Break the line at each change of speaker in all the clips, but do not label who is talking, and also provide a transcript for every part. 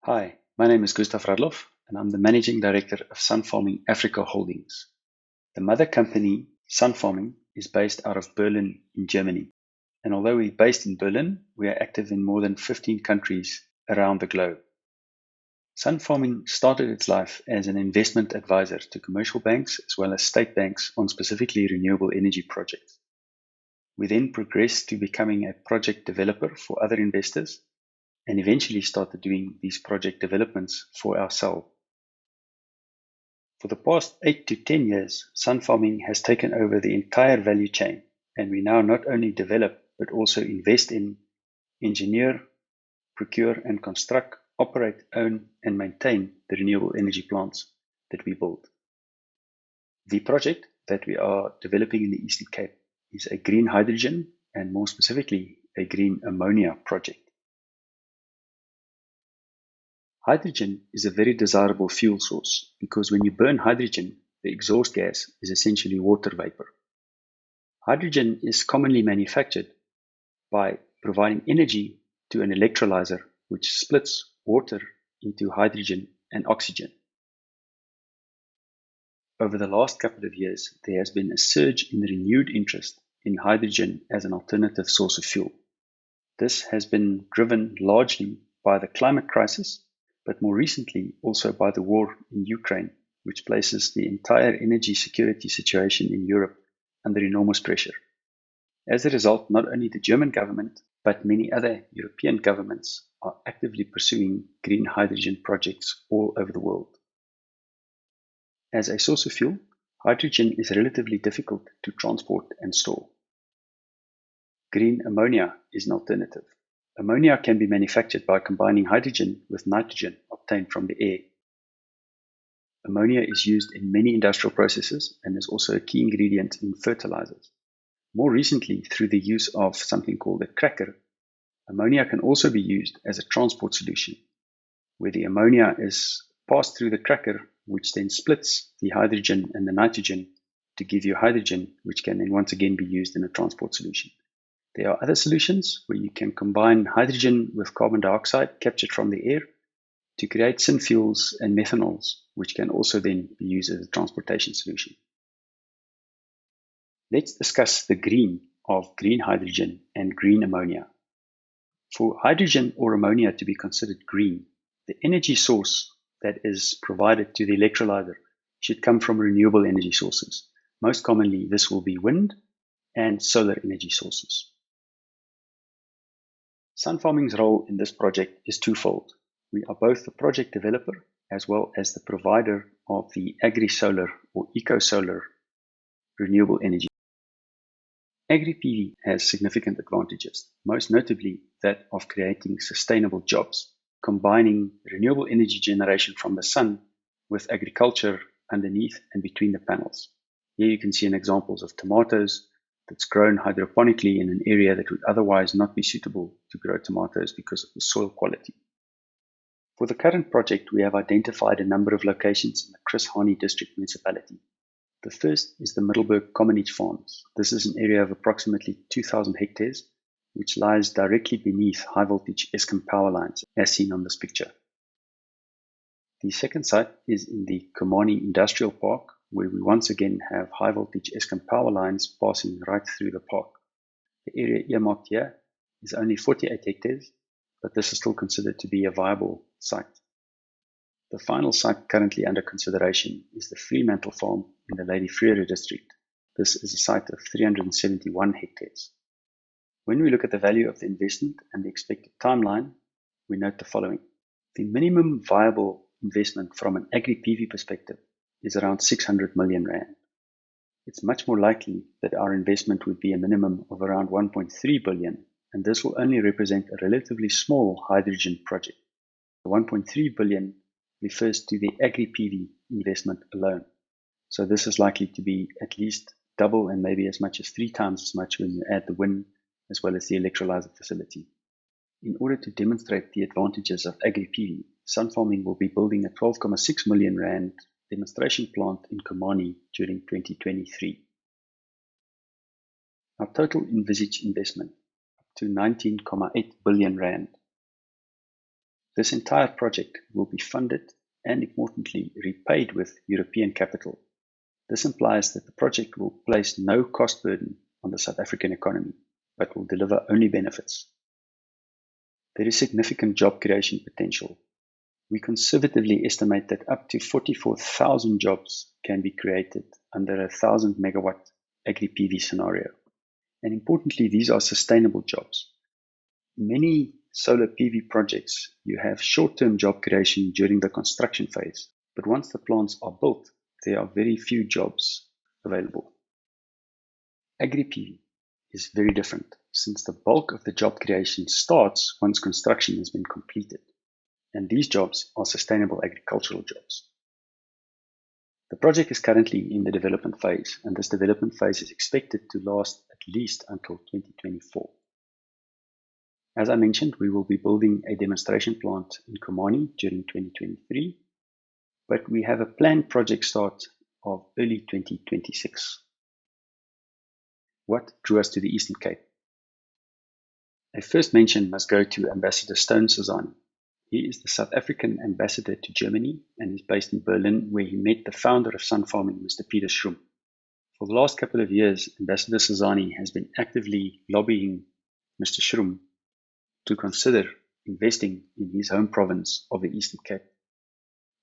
Hi, my name is Gustav Radloff, and I'm the Managing Director of SUNFarming Africa Holdings. The mother company, SUNFarming, is based out of Berlin in Germany. And although we're based in Berlin, we are active in more than 15 countries around the globe. SUNFarming started its life as an investment advisor to commercial banks as well as state banks on specifically renewable energy projects. We then progressed to becoming a project developer for other investors and eventually started doing these project developments for ourselves. For the past 8 to 10 years, SUNFarming has taken over the entire value chain, and we now not only develop but also invest in, engineer, procure and construct, operate, own and maintain the renewable energy plants that we build. The project that we are developing in the Eastern Cape is a green hydrogen and more specifically a green ammonia project. Hydrogen is a very desirable fuel source because when you burn hydrogen, the exhaust gas is essentially water vapor. Hydrogen is commonly manufactured by providing energy to an electrolyzer which splits water into hydrogen and oxygen. Over the last couple of years, there has been a surge in renewed interest in hydrogen as an alternative source of fuel. This has been driven largely by the climate crisis, but more recently also by the war in Ukraine, which places the entire energy security situation in Europe under enormous pressure. As a result, not only the German government, but many other European governments are actively pursuing green hydrogen projects all over the world. As a source of fuel, hydrogen is relatively difficult to transport and store. Green ammonia is an alternative. Ammonia can be manufactured by combining hydrogen with nitrogen obtained from the air. Ammonia is used in many industrial processes and is also a key ingredient in fertilizers. More recently, through the use of something called a cracker, ammonia can also be used as a transport solution, where the ammonia is passed through the cracker, which then splits the hydrogen and the nitrogen to give you hydrogen, which can then once again be used in a transport solution. There are other solutions where you can combine hydrogen with carbon dioxide captured from the air to create synfuels and methanols, which can also then be used as a transportation solution. Let's discuss the green of green hydrogen and green ammonia. For hydrogen or ammonia to be considered green, the energy source that is provided to the electrolyzer should come from renewable energy sources. Most commonly, this will be wind and solar energy sources. SUNFarming's role in this project is twofold. We are both the project developer as well as the provider of the agri-solar or eco-solar renewable energy. Agri-PV has significant advantages, most notably that of creating sustainable jobs, combining renewable energy generation from the sun with agriculture underneath and between the panels. Here you can see an examples of tomatoes that's grown hydroponically in an area that would otherwise not be suitable to grow tomatoes because of the soil quality. For the current project, we have identified a number of locations in the Chris Hani District Municipality. The first is the Middelburg Commonage Farms. This is an area of approximately 2,000 hectares, which lies directly beneath high voltage Eskom power lines, as seen on this picture. The second site is in the Komani Industrial Park, where we once again have high voltage Eskom power lines passing right through the park. The area earmarked here is only 48 hectares, but this is still considered to be a viable site. The final site currently under consideration is the Fremantle Farm in the Lady Freire district. This is a site of 371 hectares. When we look at the value of the investment and the expected timeline, we note the following. The minimum viable investment from an agri-PV perspective is around 600 million rand. It's much more likely that our investment would be a minimum of around 1.3 billion, and this will only represent a relatively small hydrogen project. The 1.3 billion refers to the agri-PV investment alone. So this is likely to be at least double and maybe as much as 3 times as much when you add the wind as well as the electrolyzer facility. In order to demonstrate the advantages of agri-PV, SUNFarming will be building a 12.6 million rand demonstration plant in Komani during 2023. Our total envisaged investment up to 19.8 billion rand. This entire project will be funded and, importantly, repaid with European capital. This implies that the project will place no cost burden on the South African economy, but will deliver only benefits. There is significant job creation potential. We conservatively estimate that up to 44,000 jobs can be created under a 1,000 megawatt agri-PV scenario. And importantly, these are sustainable jobs. In many solar PV projects, you have short-term job creation during the construction phase, but once the plants are built, there are very few jobs available. Agri-PV is very different, since the bulk of the job creation starts once construction has been completed, and these jobs are sustainable agricultural jobs. The project is currently in the development phase, and this development phase is expected to last at least until 2024. As I mentioned, we will be building a demonstration plant in Komani during 2023, but we have a planned project start of early 2026. What drew us to the Eastern Cape? A first mention must go to Ambassador Stone Sozani. He is the South African ambassador to Germany and is based in Berlin, where he met the founder of SUNFarming, Mr. Peter Schrum. For the last couple of years, Ambassador Sozani has been actively lobbying Mr. Schrum to consider investing in his home province of the Eastern Cape.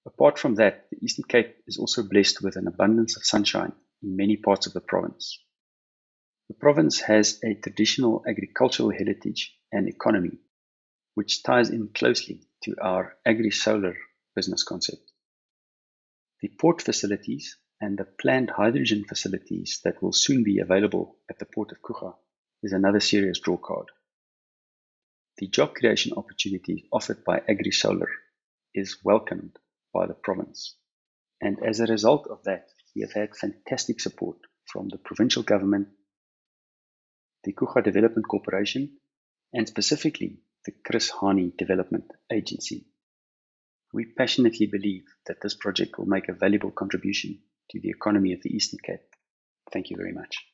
Apart from that, the Eastern Cape is also blessed with an abundance of sunshine in many parts of the province. The province has a traditional agricultural heritage and economy, which ties in closely to our agri-solar business concept. The port facilities and the planned hydrogen facilities that will soon be available at the port of Kucha is another serious drawcard. The job creation opportunities offered by agri-solar is welcomed by the province. And as a result of that, we have had fantastic support from the provincial government, the Kucha Development Corporation, and specifically the Chris Hani Development Agency. We passionately believe that this project will make a valuable contribution to the economy of the Eastern Cape. Thank you very much.